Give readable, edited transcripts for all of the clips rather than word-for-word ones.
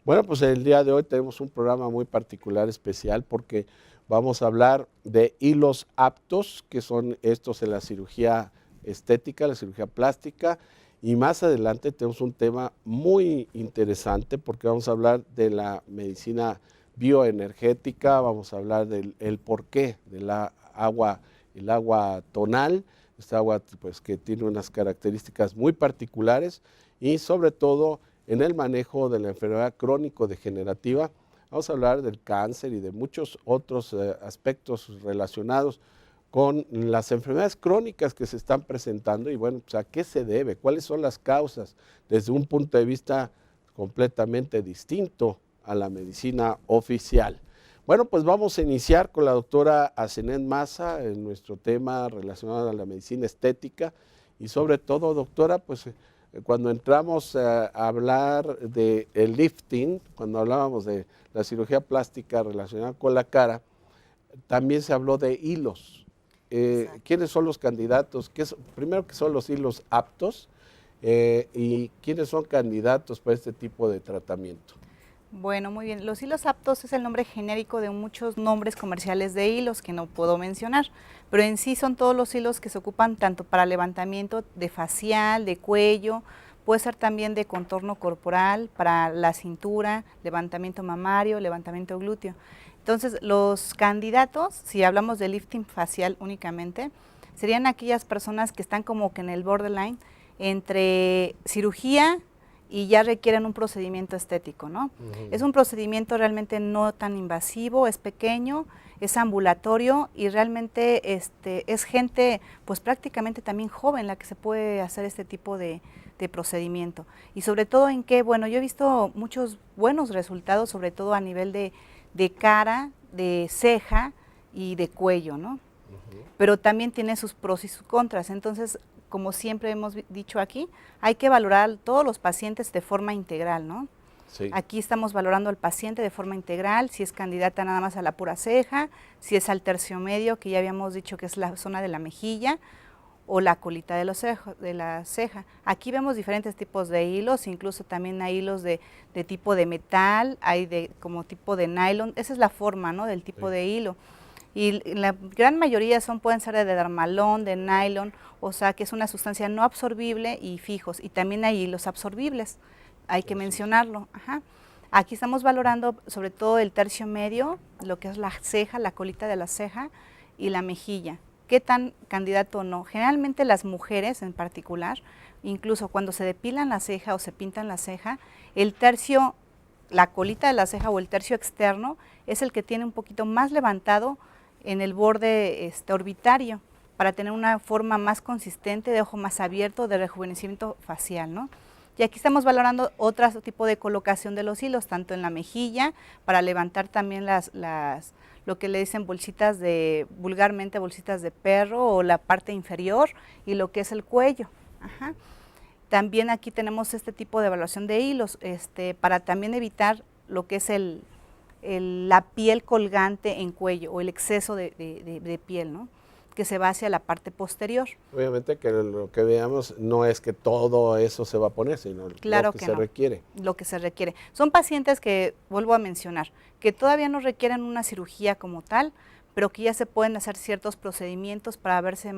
Bueno, pues el día de hoy tenemos un programa muy particular, especial, porque vamos a hablar de hilos aptos, que son estos en la cirugía estética, la cirugía plástica, y más adelante tenemos un tema muy interesante porque vamos a hablar de la medicina bioenergética, vamos a hablar del el porqué de la agua, el agua tonal, esta agua pues que tiene unas características muy particulares y sobre todo en el manejo de la enfermedad crónico-degenerativa. Vamos a hablar del cáncer y de muchos otros aspectos relacionados con las enfermedades crónicas que se están presentando y bueno, pues, ¿a qué se debe? ¿Cuáles son las causas? Desde un punto de vista completamente distinto a la medicina oficial. Bueno, pues vamos a iniciar con la doctora Asenet Maza en nuestro tema relacionado a la medicina estética y sobre todo, doctora, pues cuando entramos a hablar de el lifting, cuando hablábamos de la cirugía plástica relacionada con la cara, también se habló de hilos. ¿Quiénes son los candidatos? Primero, ¿qué son los hilos aptos? ¿Y quiénes son candidatos para este tipo de tratamiento? Bueno, muy bien. Los hilos aptos es el nombre genérico de muchos nombres comerciales de hilos que no puedo mencionar, pero en sí son todos los hilos que se ocupan tanto para levantamiento de facial, de cuello, puede ser también de contorno corporal, para la cintura, levantamiento mamario, levantamiento glúteo. Entonces, los candidatos, si hablamos de lifting facial únicamente, serían aquellas personas que están como que en el borderline entre cirugía y ya requieren un procedimiento estético, ¿no? Es un procedimiento realmente no tan invasivo, es pequeño, es ambulatorio y realmente es gente pues prácticamente también joven la que se puede hacer este tipo de procedimiento. Y sobre todo en que, bueno, yo he visto muchos buenos resultados, sobre todo a nivel de cara, de ceja y de cuello, ¿no? Pero también tiene sus pros y sus contras. Entonces, como siempre hemos dicho aquí, hay que valorar a todos los pacientes de forma integral, ¿no? Sí. Aquí estamos valorando al paciente de forma integral, si es candidata nada más a la pura ceja, si es al tercio medio, que ya habíamos dicho que es la zona de la mejilla, o la colita de la ceja. Aquí vemos diferentes tipos de hilos, incluso también hay hilos de tipo de metal, hay como tipo de nylon, esa es la forma, ¿no?, del tipo de hilo. Y la gran mayoría pueden ser de dermalón, de nylon, o sea que es una sustancia no absorbible y fijos. Y también hay hilos absorbibles, hay que mencionarlo. Ajá. Aquí estamos valorando sobre todo el tercio medio, lo que es la ceja, la colita de la ceja y la mejilla. ¿Qué tan candidato o no? Generalmente las mujeres en particular, incluso cuando se depilan la ceja o se pintan la ceja, el tercio, la colita de la ceja o el tercio externo es el que tiene un poquito más levantado en el borde orbitario, para tener una forma más consistente, de ojo más abierto, de rejuvenecimiento facial, ¿no? Y aquí estamos valorando otro tipo de colocación de los hilos, tanto en la mejilla, para levantar también lo que le dicen bolsitas vulgarmente bolsitas de perro, o la parte inferior, y lo que es el cuello. Ajá. También aquí tenemos este tipo de evaluación de hilos, para también evitar lo que es la piel colgante en cuello, o el exceso de piel, ¿no?, que se va hacia la parte posterior. Obviamente que lo que veamos no es que todo eso se va a poner, sino Claro lo que que se no, requiere. lo que se requiere. Son pacientes que, vuelvo a mencionar, que todavía no requieren una cirugía como tal, pero que ya se pueden hacer ciertos procedimientos para verse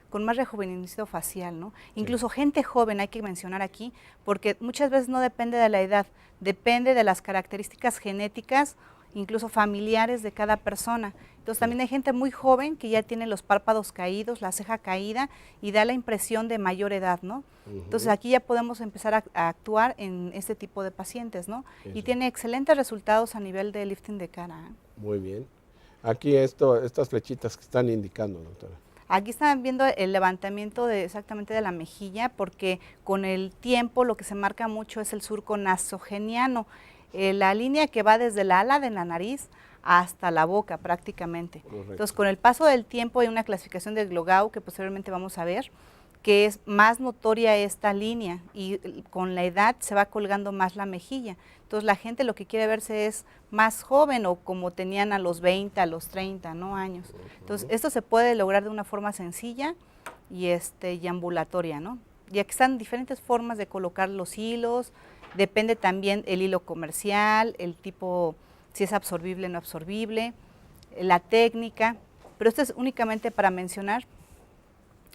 con más rejuvenecimiento facial, ¿no? Sí. Incluso gente joven, hay que mencionar aquí, porque muchas veces no depende de la edad, depende de las características genéticas, incluso familiares de cada persona. Entonces también hay gente muy joven que ya tiene los párpados caídos, la ceja caída, y da la impresión de mayor edad, ¿no? Entonces aquí ya podemos empezar a actuar en este tipo de pacientes, ¿no? Y tiene excelentes resultados a nivel de lifting de cara, ¿eh? Muy bien. Aquí estas flechitas que están indicando, doctora. Aquí están viendo el levantamiento exactamente de la mejilla, porque con el tiempo lo que se marca mucho es el surco nasogeniano, la línea que va desde la ala de la nariz hasta la boca prácticamente. Correcto. Entonces, con el paso del tiempo hay una clasificación de Glogau que posteriormente vamos a ver, que es más notoria esta línea, y con la edad se va colgando más la mejilla. Entonces la gente lo que quiere verse es más joven, o como tenían a los 20, a los 30, ¿no?, años. Entonces esto se puede lograr de una forma sencilla y ambulatoria, ¿no? Y aquí están diferentes formas de colocar los hilos, Depende también el hilo comercial, el tipo, si es absorbible o no absorbible, la técnica, pero esto es únicamente para mencionar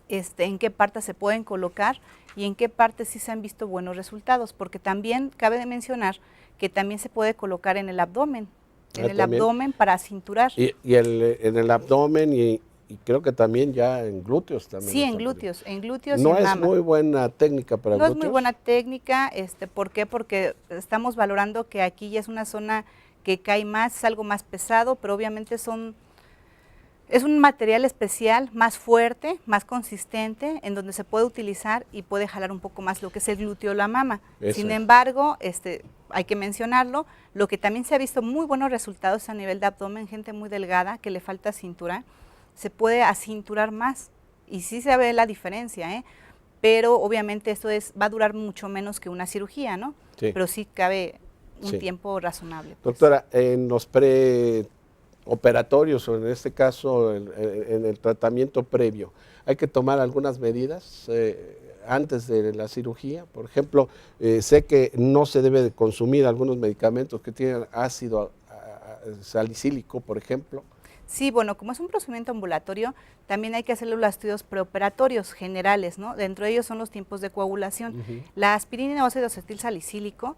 en qué partes se pueden colocar y en qué partes sí se han visto buenos resultados, porque también cabe de mencionar que también se puede colocar en el abdomen, abdomen para cinturar. Y en el abdomen y creo que también ya en glúteos también. Sí, en glúteos no y en es mama. muy buena técnica para no glúteos. No es muy buena técnica, ¿por qué? Porque estamos valorando que aquí ya es una zona que cae más, es algo más pesado, pero obviamente es un material especial, más fuerte, más consistente, en donde se puede utilizar y puede jalar un poco más lo que es el glúteo o la mama. Sin embargo, hay que mencionarlo, lo que también se ha visto muy buenos resultados a nivel de abdomen, gente muy delgada que le falta cintura, se puede acinturar más y sí se ve la diferencia, pero obviamente esto va a durar mucho menos que una cirugía, ¿no? Sí. Pero sí cabe un tiempo razonable. Pues. Doctora, en los preoperatorios o en este caso en el tratamiento previo, ¿hay que tomar algunas medidas antes de la cirugía? Por ejemplo, sé que no se debe de consumir algunos medicamentos que tienen ácido salicílico, por ejemplo. Sí, bueno, como es un procedimiento ambulatorio, también hay que hacerle los estudios preoperatorios generales, ¿no? Dentro de ellos son los tiempos de coagulación. La aspirina o ácido acetil salicílico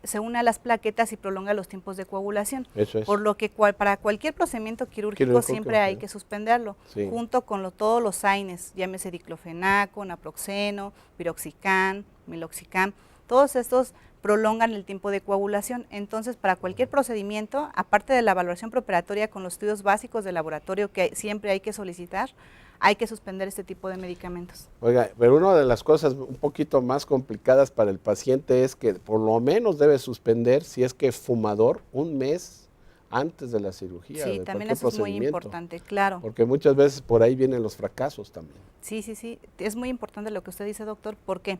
se une a las plaquetas y prolonga los tiempos de coagulación. Eso es. Por lo que para cualquier procedimiento quirúrgico siempre hay que suspenderlo, junto con todos los AINES, llámese diclofenaco, naproxeno, piroxicam, meloxicam, todos estos prolongan el tiempo de coagulación. Entonces, para cualquier procedimiento, aparte de la valoración preoperatoria con los estudios básicos de laboratorio que siempre hay que solicitar, hay que suspender este tipo de medicamentos. Oiga, pero una de las cosas un poquito más complicadas para el paciente es que por lo menos debe suspender, si es que es fumador, un mes antes de la cirugía. Sí, también eso es muy importante, claro. Porque muchas veces por ahí vienen los fracasos también. Sí, es muy importante lo que usted dice, doctor. ¿Por qué?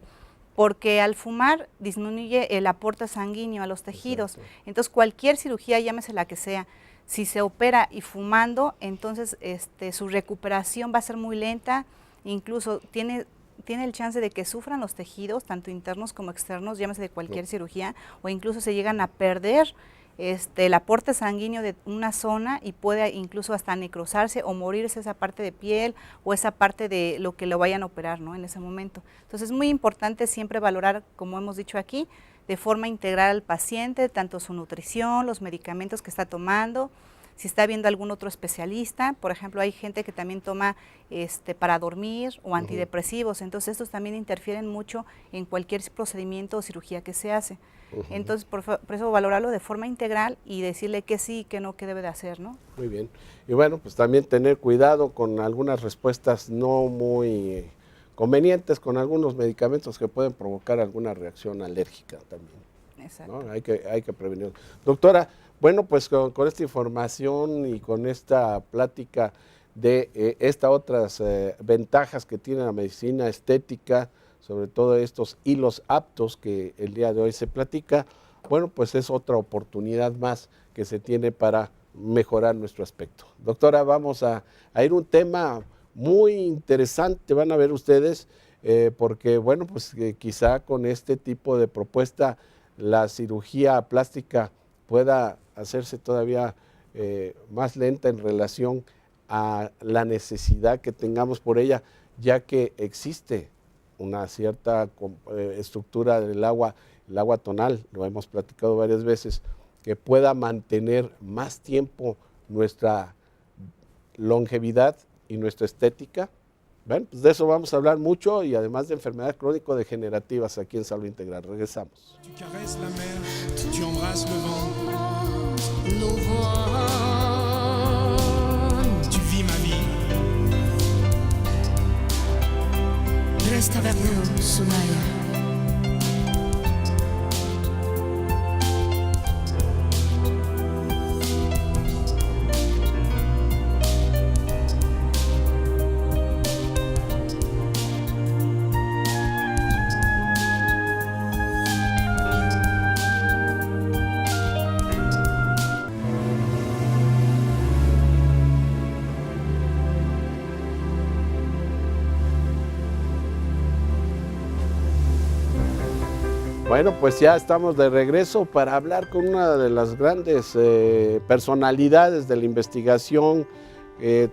Porque al fumar disminuye el aporte sanguíneo a los tejidos. Exacto. Entonces, cualquier cirugía, llámese la que sea, si se opera y fumando, entonces su recuperación va a ser muy lenta, incluso tiene el chance de que sufran los tejidos, tanto internos como externos, llámese de cualquier cirugía, o incluso se llegan a perder el aporte sanguíneo de una zona y puede incluso hasta necrosarse o morirse esa parte de piel o esa parte de lo que lo vayan a operar, ¿no? En ese momento. Entonces es muy importante siempre valorar, como hemos dicho aquí, de forma integral al paciente, tanto su nutrición, los medicamentos que está tomando, si está viendo algún otro especialista. Por ejemplo, hay gente que también toma para dormir o antidepresivos, entonces estos también interfieren mucho en cualquier procedimiento o cirugía que se hace. Entonces, por eso valorarlo de forma integral y decirle que sí y que no, qué debe de hacer, ¿no? Muy bien. Y bueno, pues también tener cuidado con algunas respuestas no muy convenientes, con algunos medicamentos que pueden provocar alguna reacción alérgica también. Exacto. ¿No? Hay que prevenir. Doctora, bueno, pues con esta información y con esta plática de estas otras ventajas que tiene la medicina estética, sobre todo estos hilos aptos que el día de hoy se platica, bueno, pues es otra oportunidad más que se tiene para mejorar nuestro aspecto. Doctora, vamos a ir a un tema muy interesante, van a ver ustedes, porque bueno, pues quizá con este tipo de propuesta la cirugía plástica pueda hacerse todavía más lenta en relación a la necesidad que tengamos por ella, ya que existe una cierta estructura del agua, el agua tonal, lo hemos platicado varias veces, que pueda mantener más tiempo nuestra longevidad y nuestra estética. Bueno, pues de eso vamos a hablar mucho y además de enfermedades crónico-degenerativas aquí en Salud Integral. Regresamos. Reste avec nous, Soumaya. Bueno, pues ya estamos de regreso para hablar con una de las grandes personalidades de la investigación,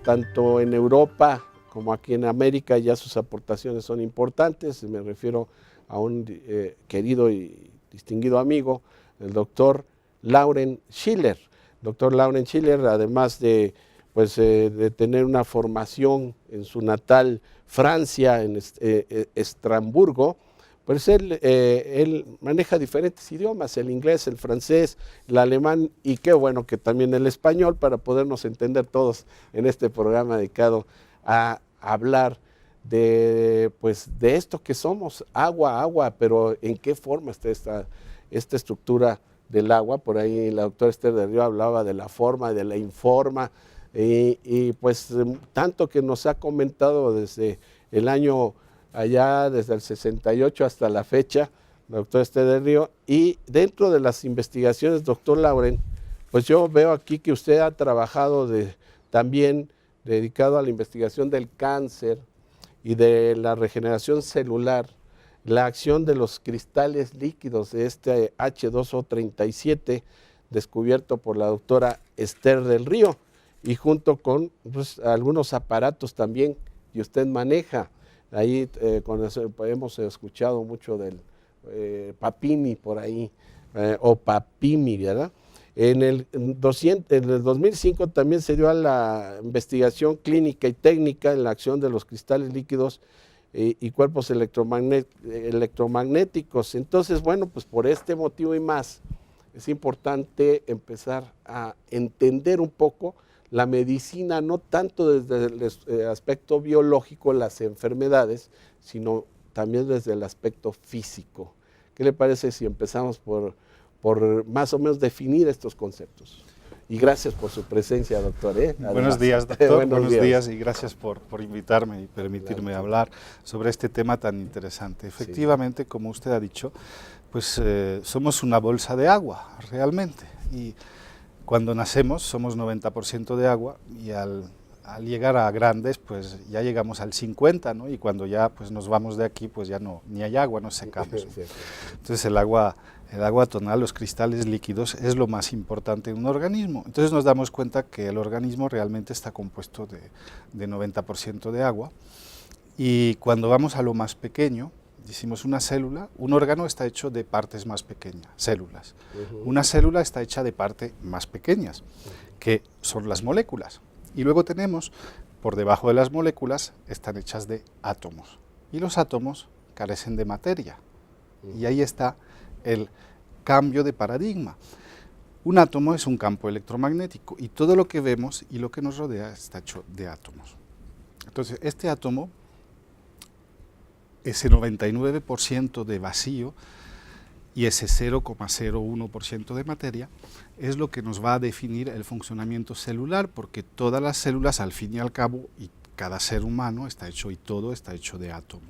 tanto en Europa como aquí en América. Ya sus aportaciones son importantes. Me refiero a un querido y distinguido amigo, el doctor Lauren Schiller. Doctor Lauren Schiller, además de tener una formación en su natal Francia, en Estrasburgo, pues él maneja diferentes idiomas, el inglés, el francés, el alemán y qué bueno que también el español, para podernos entender todos en este programa dedicado a hablar de esto que somos, agua, pero en qué forma está esta estructura del agua. Por ahí la doctora Esther del Río hablaba de la forma, de la informa, y pues tanto que nos ha comentado desde el año allá, desde el 68 hasta la fecha, la doctora Esther del Río. Y dentro de las investigaciones, doctor Lauren, pues yo veo aquí que usted ha trabajado también dedicado a la investigación del cáncer y de la regeneración celular, la acción de los cristales líquidos de este H2O37, descubierto por la doctora Esther del Río, y junto con algunos aparatos también que usted maneja. Ahí hemos escuchado mucho del Papini por ahí, o Papimi, ¿verdad? En el 2005 también se dio a la investigación clínica y técnica en la acción de los cristales líquidos y cuerpos electromagnéticos. Entonces, bueno, pues por este motivo y más, es importante empezar a entender un poco la medicina, no tanto desde el aspecto biológico, las enfermedades, sino también desde el aspecto físico. ¿Qué le parece si empezamos por más o menos definir estos conceptos? Y gracias por su presencia, doctor. Buenos días, doctor. Buenos días y gracias por invitarme y permitirme hablar sobre este tema tan interesante. Efectivamente, como usted ha dicho, pues somos una bolsa de agua, realmente. Y cuando nacemos somos 90% de agua y al llegar a grandes pues ya llegamos al 50%, ¿no? Y cuando ya pues nos vamos de aquí pues ya ni hay agua, nos secamos. Entonces el agua tonal, los cristales líquidos, es lo más importante en un organismo. Entonces nos damos cuenta que el organismo realmente está compuesto de 90% de agua, y cuando vamos a lo más pequeño, decimos una célula, un órgano está hecho de partes más pequeñas, células. Una célula está hecha de partes más pequeñas, que son las moléculas. Y luego tenemos, por debajo de las moléculas, están hechas de átomos. Y los átomos carecen de materia. Y ahí está el cambio de paradigma. Un átomo es un campo electromagnético y todo lo que vemos y lo que nos rodea está hecho de átomos. Entonces, este átomo, ese 99% de vacío y ese 0,01% de materia, es lo que nos va a definir el funcionamiento celular, porque todas las células, al fin y al cabo, y cada ser humano está hecho, y todo está hecho de átomo.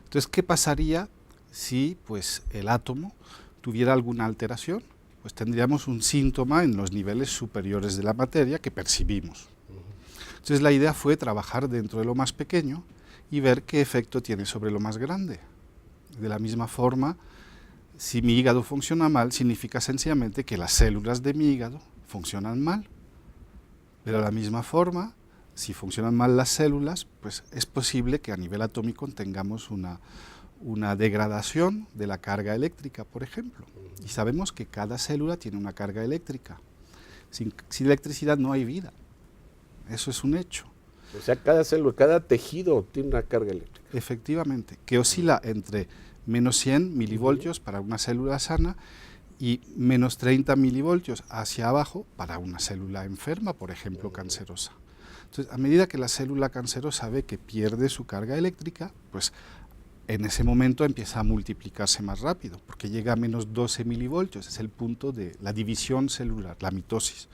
Entonces, ¿qué pasaría si pues, el átomo tuviera alguna alteración? Pues tendríamos un síntoma en los niveles superiores de la materia que percibimos. Entonces la idea fue trabajar dentro de lo más pequeño y ver qué efecto tiene sobre lo más grande. De la misma forma, si mi hígado funciona mal, significa sencillamente que las células de mi hígado funcionan mal. Pero de la misma forma, si funcionan mal las células, pues es posible que a nivel atómico tengamos una degradación de la carga eléctrica, por ejemplo. Y sabemos que cada célula tiene una carga eléctrica. Sin electricidad no hay vida. Eso es un hecho. O sea, cada célula, cada tejido tiene una carga eléctrica. Efectivamente, que oscila entre menos 100 milivoltios para una célula sana y menos 30 milivoltios hacia abajo para una célula enferma, por ejemplo, cancerosa. Entonces, a medida que la célula cancerosa ve que pierde su carga eléctrica, pues en ese momento empieza a multiplicarse más rápido, porque llega a menos 12 milivoltios, es el punto de la división celular, la mitosis.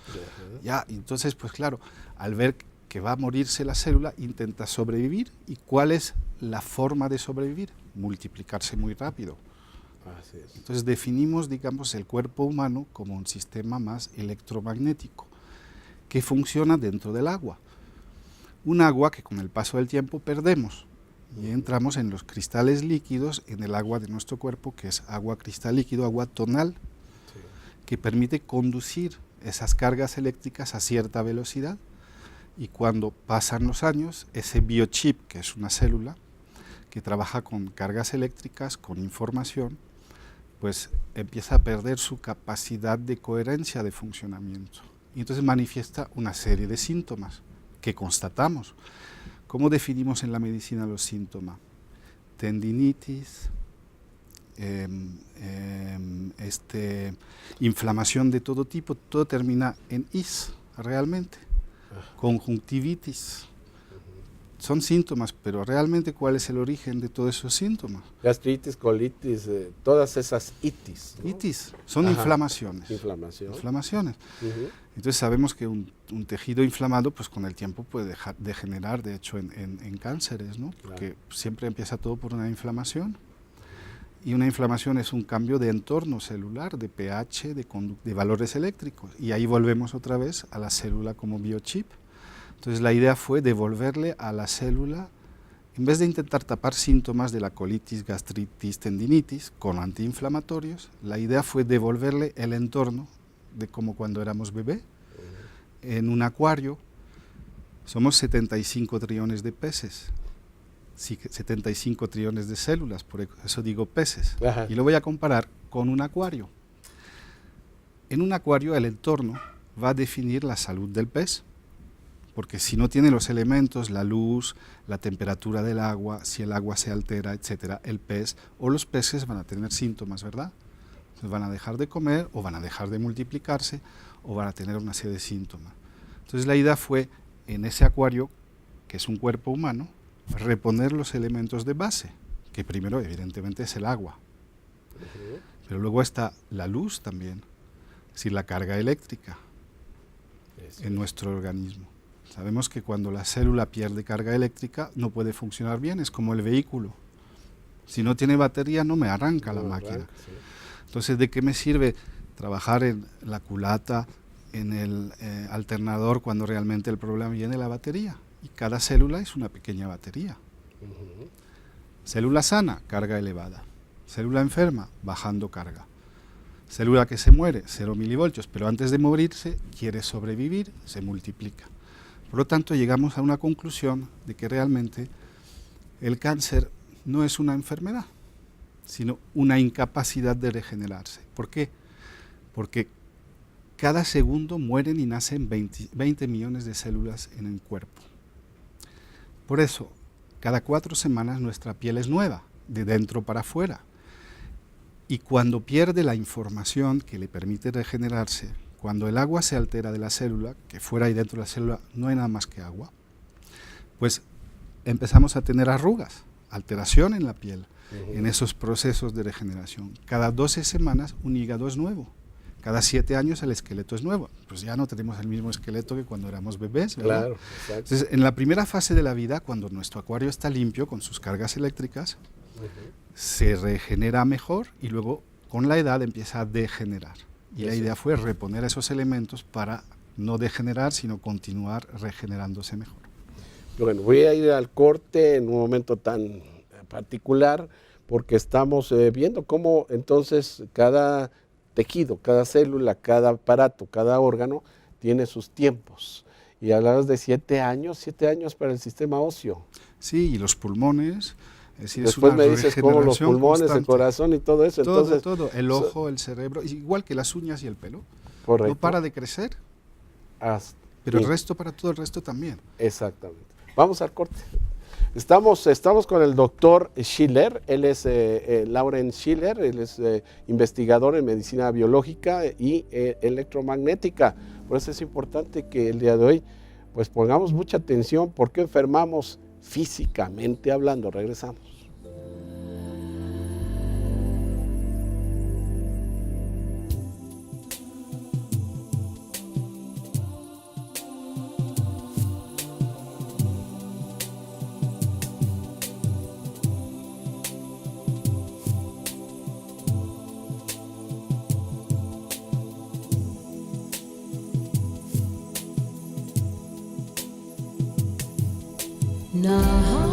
Ya, entonces, pues claro, al ver que va a morirse la célula, intenta sobrevivir. ¿Y cuál es la forma de sobrevivir? Multiplicarse muy rápido. Así es. Entonces definimos, digamos, el cuerpo humano como un sistema más electromagnético, que funciona dentro del agua. Un agua que con el paso del tiempo perdemos. y entramos en los cristales líquidos en el agua de nuestro cuerpo, que es agua cristal líquido, agua tonal, que permite conducir esas cargas eléctricas a cierta velocidad, y cuando pasan los años, ese biochip, que es una célula que trabaja con cargas eléctricas, con información, pues empieza a perder su capacidad de coherencia de funcionamiento. Y entonces manifiesta una serie de síntomas que constatamos. ¿Cómo definimos en la medicina los síntomas? Tendinitis, inflamación de todo tipo, todo termina en is, realmente. Conjuntivitis. Son síntomas, pero realmente ¿cuál es el origen de todos esos síntomas? Gastritis, colitis, todas esas itis, ¿no? Itis, son inflamaciones. Inflamaciones. Entonces sabemos que un tejido inflamado, pues con el tiempo puede degenerar, de hecho, en cánceres, ¿no? Porque siempre empieza todo por una inflamación. Y una inflamación es un cambio de entorno celular, de pH, de valores eléctricos. Y ahí volvemos otra vez a la célula como biochip. Entonces la idea fue devolverle a la célula, en vez de intentar tapar síntomas de la colitis, gastritis, tendinitis con antiinflamatorios, la idea fue devolverle el entorno de como cuando éramos bebé. En un acuario somos 75 trillones de peces, 75 trillones de células, por eso digo peces. Y lo voy a comparar con un acuario. En un acuario el entorno va a definir la salud del pez, porque si no tiene los elementos, la luz, la temperatura del agua, si el agua se altera, etcétera, el pez o los peces van a tener síntomas, ¿verdad? Entonces van a dejar de comer, o van a dejar de multiplicarse, o van a tener una serie de síntomas. Entonces la idea fue, en ese acuario, que es un cuerpo humano, reponer los elementos de base, que primero evidentemente es el agua, pero luego está la luz también, es decir, la carga eléctrica en nuestro organismo. Sabemos que cuando la célula pierde carga eléctrica no puede funcionar bien, es como el vehículo. Si no tiene batería no me arranca la máquina. Entonces, ¿de qué me sirve trabajar en la culata, en el alternador, cuando realmente el problema viene de la batería? Y cada célula es una pequeña batería. Célula sana, carga elevada. Célula enferma, bajando carga. Célula que se muere, 0 milivoltios, pero antes de morirse quiere sobrevivir, se multiplica. Por lo tanto, llegamos a una conclusión de que realmente el cáncer no es una enfermedad, sino una incapacidad de regenerarse. ¿Por qué? Porque cada segundo mueren y nacen 20 millones de células en el cuerpo. Por eso, cada 4 semanas nuestra piel es nueva, de dentro para afuera. Y cuando pierde la información que le permite regenerarse, cuando el agua se altera de la célula, que fuera y dentro de la célula no hay nada más que agua, pues empezamos a tener arrugas, alteración en la piel, en esos procesos de regeneración. Cada 12 semanas un hígado es nuevo, cada 7 años el esqueleto es nuevo. Pues ya no tenemos el mismo esqueleto que cuando éramos bebés, ¿verdad? Claro, exacto. Entonces, en la primera fase de la vida, cuando nuestro acuario está limpio con sus cargas eléctricas, se regenera mejor y luego con la edad empieza a degenerar. Y la idea fue reponer esos elementos para no degenerar, sino continuar regenerándose mejor. Bueno, voy a ir al corte en un momento tan particular, porque estamos viendo cómo entonces cada tejido, cada célula, cada aparato, cada órgano tiene sus tiempos. Y hablabas de 7 años para el sistema óseo. Sí, y los pulmones. Es decir, después es una me dices cómo los pulmones, constante. El corazón y todo eso. Entonces, todo, el ojo, el cerebro, igual que las uñas y el pelo. Correcto. No para de crecer, pero el resto, para todo el resto también. Exactamente. Vamos al corte. Estamos con el doctor Schiller, él es Lauren Schiller, él es investigador en medicina biológica y electromagnética. Por eso es importante que el día de hoy pues pongamos mucha atención porque enfermamos físicamente hablando. Regresamos. Now